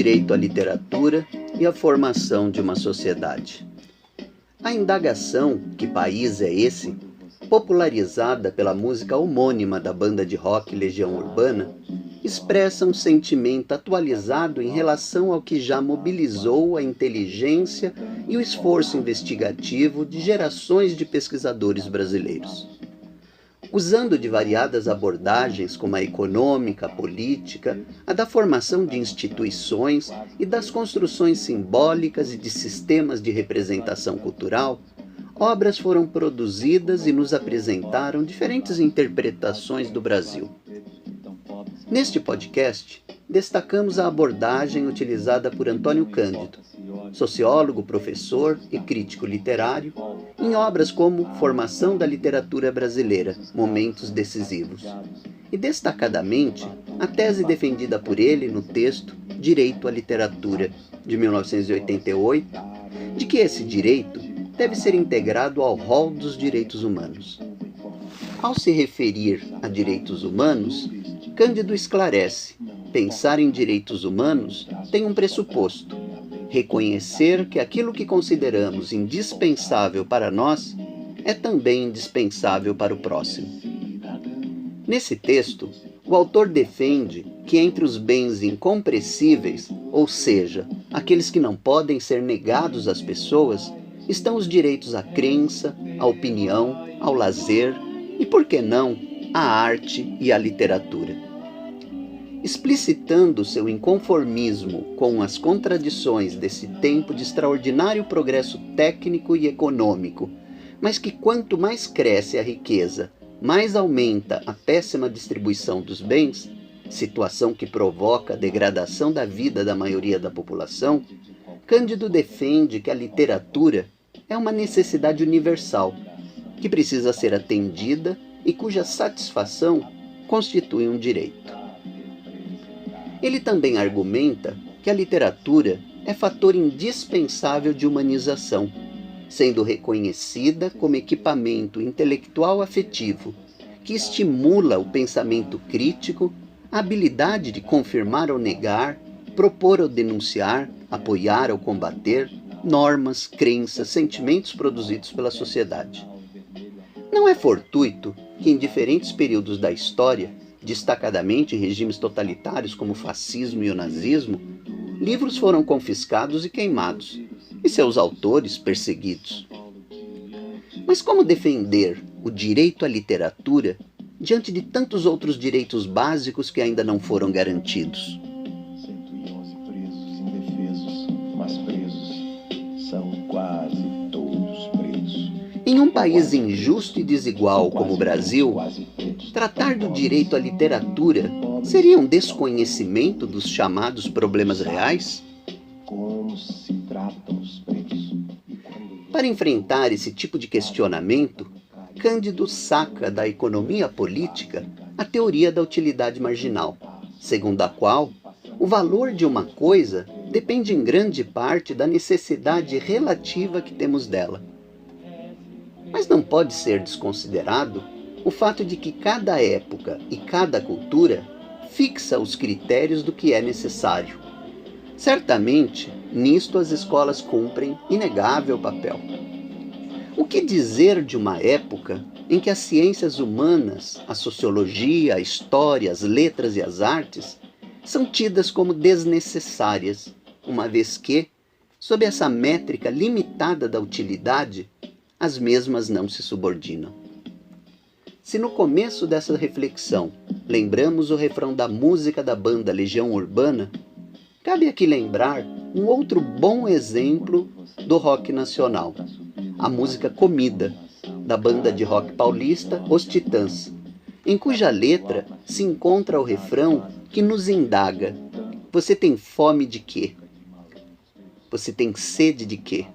direito à literatura e à formação de uma sociedade. A indagação "Que país é esse?", popularizada pela música homônima da banda de rock Legião Urbana, expressa um sentimento atualizado em relação ao que já mobilizou a inteligência e o esforço investigativo de gerações de pesquisadores brasileiros. Usando de variadas abordagens como a econômica, a política, a da formação de instituições e das construções simbólicas e de sistemas de representação cultural, obras foram produzidas e nos apresentaram diferentes interpretações do Brasil. Neste podcast, destacamos a abordagem utilizada por Antônio Cândido, sociólogo, professor e crítico literário, em obras como Formação da Literatura Brasileira, Momentos Decisivos, e destacadamente a tese defendida por ele no texto Direito à Literatura, de 1988, de que esse direito deve ser integrado ao rol dos direitos humanos. Ao se referir a direitos humanos, Cândido esclarece: pensar em direitos humanos tem um pressuposto: reconhecer que aquilo que consideramos indispensável para nós é também indispensável para o próximo. Nesse texto, o autor defende que entre os bens incompressíveis, ou seja, aqueles que não podem ser negados às pessoas, estão os direitos à crença, à opinião, ao lazer e, por que não, à arte e à literatura. Explicitando seu inconformismo com as contradições desse tempo de extraordinário progresso técnico e econômico, mas que quanto mais cresce a riqueza, mais aumenta a péssima distribuição dos bens, situação que provoca a degradação da vida da maioria da população, Cândido defende que a literatura é uma necessidade universal, que precisa ser atendida e cuja satisfação constitui um direito. Ele também argumenta que a literatura é fator indispensável de humanização, sendo reconhecida como equipamento intelectual afetivo, que estimula o pensamento crítico, a habilidade de confirmar ou negar, propor ou denunciar, apoiar ou combater normas, crenças, sentimentos produzidos pela sociedade. Não é fortuito que em diferentes períodos da história, destacadamente em regimes totalitários como o fascismo e o nazismo, livros foram confiscados e queimados, e seus autores perseguidos. Mas como defender o direito à literatura diante de tantos outros direitos básicos que ainda não foram garantidos? 111 presos indefesos, mas presos são quase todos presos. Em um país injusto e desigual como o Brasil, tratar do direito à literatura seria um desconhecimento dos chamados problemas reais? Como se tratam os presos? Para enfrentar esse tipo de questionamento, Cândido saca da economia política a teoria da utilidade marginal, segundo a qual o valor de uma coisa depende em grande parte da necessidade relativa que temos dela. Mas não pode ser desconsiderado o fato de que cada época e cada cultura fixa os critérios do que é necessário. Certamente, nisto as escolas cumprem inegável papel. O que dizer de uma época em que as ciências humanas, a sociologia, a história, as letras e as artes são tidas como desnecessárias, uma vez que, sob essa métrica limitada da utilidade, as mesmas não se subordinam? Se no começo dessa reflexão lembramos o refrão da música da banda Legião Urbana, cabe aqui lembrar um outro bom exemplo do rock nacional, a música Comida, da banda de rock paulista Os Titãs, em cuja letra se encontra o refrão que nos indaga: você tem fome de quê? Você tem sede de quê?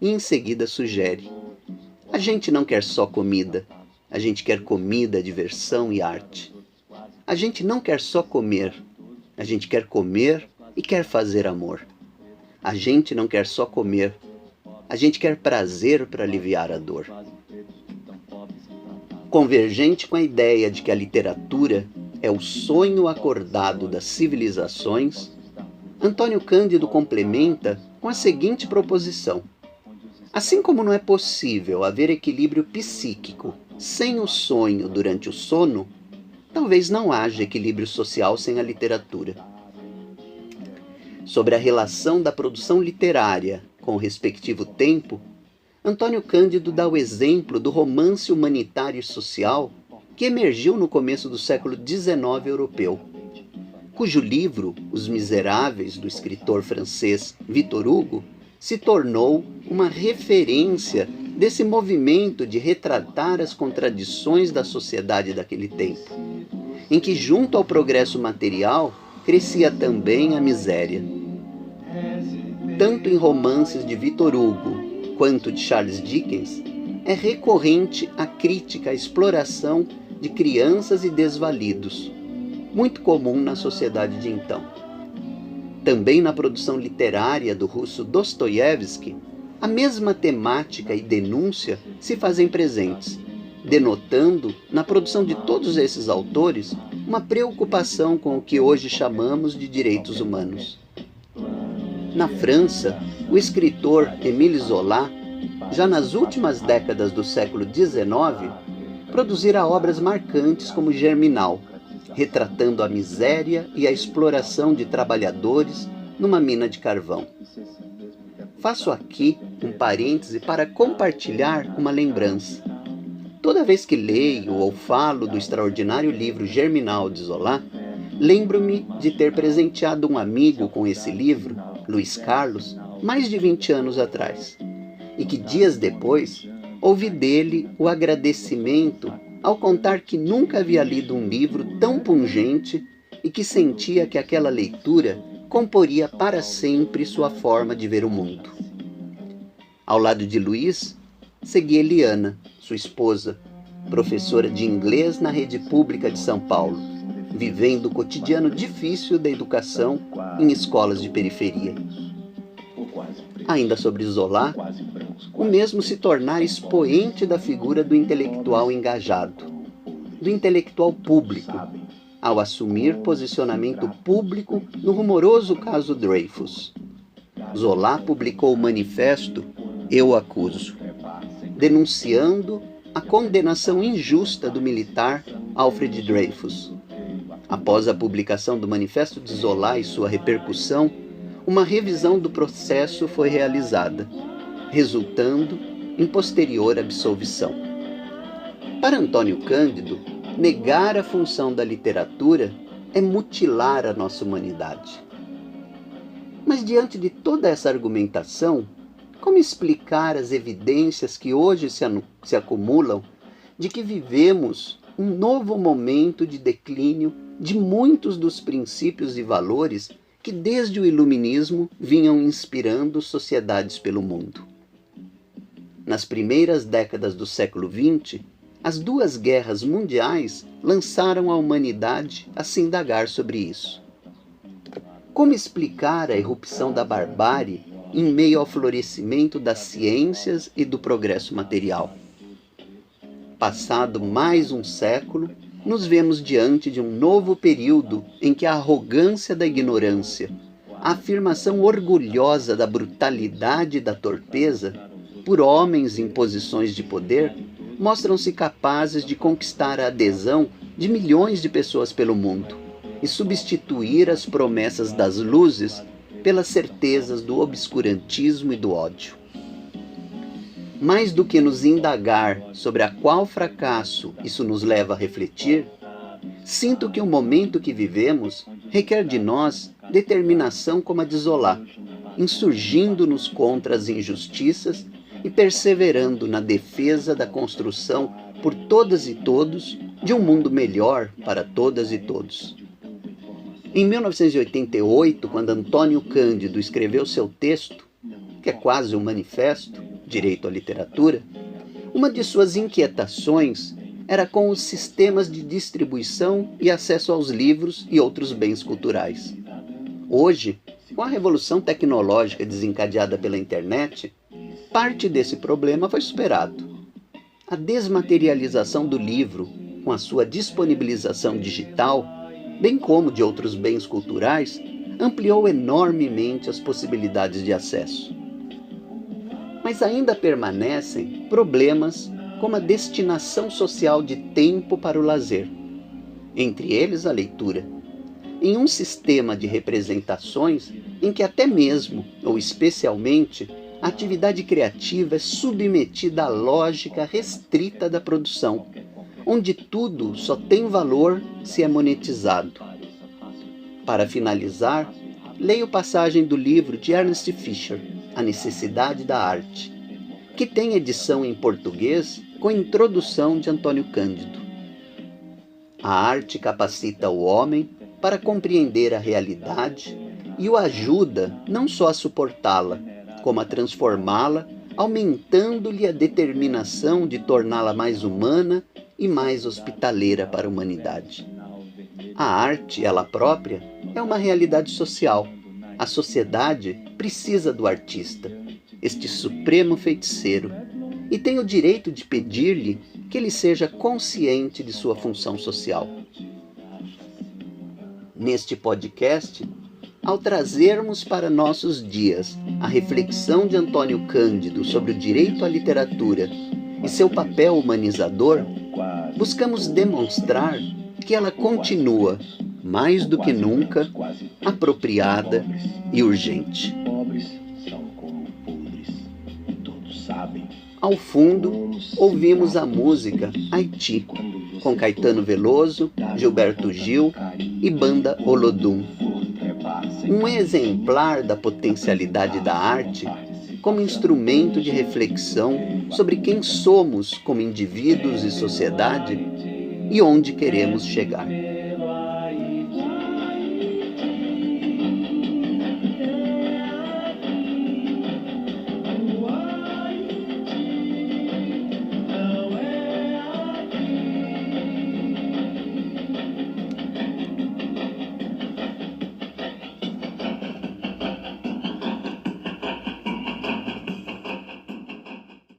E em seguida sugere: a gente não quer só comida, a gente quer comida, diversão e arte. A gente não quer só comer, a gente quer comer e quer fazer amor. A gente não quer só comer, a gente quer prazer para aliviar a dor. Convergente com a ideia de que a literatura é o sonho acordado das civilizações, Antônio Cândido complementa com a seguinte proposição: assim como não é possível haver equilíbrio psíquico sem o sonho durante o sono, talvez não haja equilíbrio social sem a literatura. Sobre a relação da produção literária com o respectivo tempo, Antônio Cândido dá o exemplo do romance humanitário e social que emergiu no começo do século XIX europeu, cujo livro, Os Miseráveis, do escritor francês Victor Hugo, se tornou uma referência desse movimento de retratar as contradições da sociedade daquele tempo, em que, junto ao progresso material, crescia também a miséria. Tanto em romances de Victor Hugo quanto de Charles Dickens, é recorrente a crítica à exploração de crianças e desvalidos, muito comum na sociedade de então. Também na produção literária do russo Dostoiévski, a mesma temática e denúncia se fazem presentes, denotando, na produção de todos esses autores, uma preocupação com o que hoje chamamos de direitos humanos. Na França, o escritor Émile Zola, já nas últimas décadas do século XIX, produzira obras marcantes como Germinal, retratando a miséria e a exploração de trabalhadores numa mina de carvão. Faço aqui um parêntese para compartilhar uma lembrança. Toda vez que leio ou falo do extraordinário livro Germinal de Zola, lembro-me de ter presenteado um amigo com esse livro, Luiz Carlos, mais de 20 anos atrás, e que dias depois ouvi dele o agradecimento ao contar que nunca havia lido um livro tão pungente e que sentia que aquela leitura comporia para sempre sua forma de ver o mundo. Ao lado de Luiz, segui Eliana, sua esposa, professora de inglês na rede pública de São Paulo, vivendo o cotidiano difícil da educação em escolas de periferia. Ainda sobre Zola, o mesmo se tornar expoente da figura do intelectual engajado, do intelectual público, ao assumir posicionamento público no rumoroso caso Dreyfus. Zola publicou o manifesto Eu Acuso, denunciando a condenação injusta do militar Alfred Dreyfus. Após a publicação do manifesto de Zola e sua repercussão, uma revisão do processo foi realizada, resultando em posterior absolvição. Para Antônio Cândido, negar a função da literatura é mutilar a nossa humanidade. Mas diante de toda essa argumentação, como explicar as evidências que hoje se acumulam de que vivemos um novo momento de declínio de muitos dos princípios e valores que desde o Iluminismo vinham inspirando sociedades pelo mundo? Nas primeiras décadas do século XX, as duas guerras mundiais lançaram a humanidade a se indagar sobre isso. Como explicar a irrupção da barbárie em meio ao florescimento das ciências e do progresso material? Passado mais um século, nos vemos diante de um novo período em que a arrogância da ignorância, a afirmação orgulhosa da brutalidade e da torpeza, por homens em posições de poder, mostram-se capazes de conquistar a adesão de milhões de pessoas pelo mundo e substituir as promessas das luzes pelas certezas do obscurantismo e do ódio. Mais do que nos indagar sobre a qual fracasso isso nos leva a refletir, sinto que o momento que vivemos requer de nós determinação como a de Zola, insurgindo-nos contra as injustiças e perseverando na defesa da construção por todas e todos de um mundo melhor para todas e todos. Em 1988, quando Antônio Cândido escreveu seu texto, que é quase um manifesto, Direito à Literatura, uma de suas inquietações era com os sistemas de distribuição e acesso aos livros e outros bens culturais. Hoje, com a revolução tecnológica desencadeada pela internet, parte desse problema foi superado. A desmaterialização do livro, com a sua disponibilização digital, bem como de outros bens culturais, ampliou enormemente as possibilidades de acesso. Mas ainda permanecem problemas como a destinação social de tempo para o lazer, entre eles a leitura, em um sistema de representações em que até mesmo, ou especialmente, a atividade criativa é submetida à lógica restrita da produção, onde tudo só tem valor se é monetizado. Para finalizar, leio passagem do livro de Ernest Fischer, A Necessidade da Arte, que tem edição em português com introdução de Antônio Cândido. A arte capacita o homem para compreender a realidade e o ajuda não só a suportá-la, como a transformá-la, aumentando-lhe a determinação de torná-la mais humana e mais hospitaleira para a humanidade. A arte, ela própria, é uma realidade social. A sociedade precisa do artista, este supremo feiticeiro, e tem o direito de pedir-lhe que ele seja consciente de sua função social. Neste podcast, ao trazermos para nossos dias a reflexão de Antônio Cândido sobre o direito à literatura e seu papel humanizador, buscamos demonstrar que ela continua, mais do que nunca, apropriada e urgente. Ao fundo, ouvimos a música Haiti, com Caetano Veloso, Gilberto Gil e Banda Olodum. Um exemplar da potencialidade da arte como instrumento de reflexão sobre quem somos como indivíduos e sociedade e onde queremos chegar.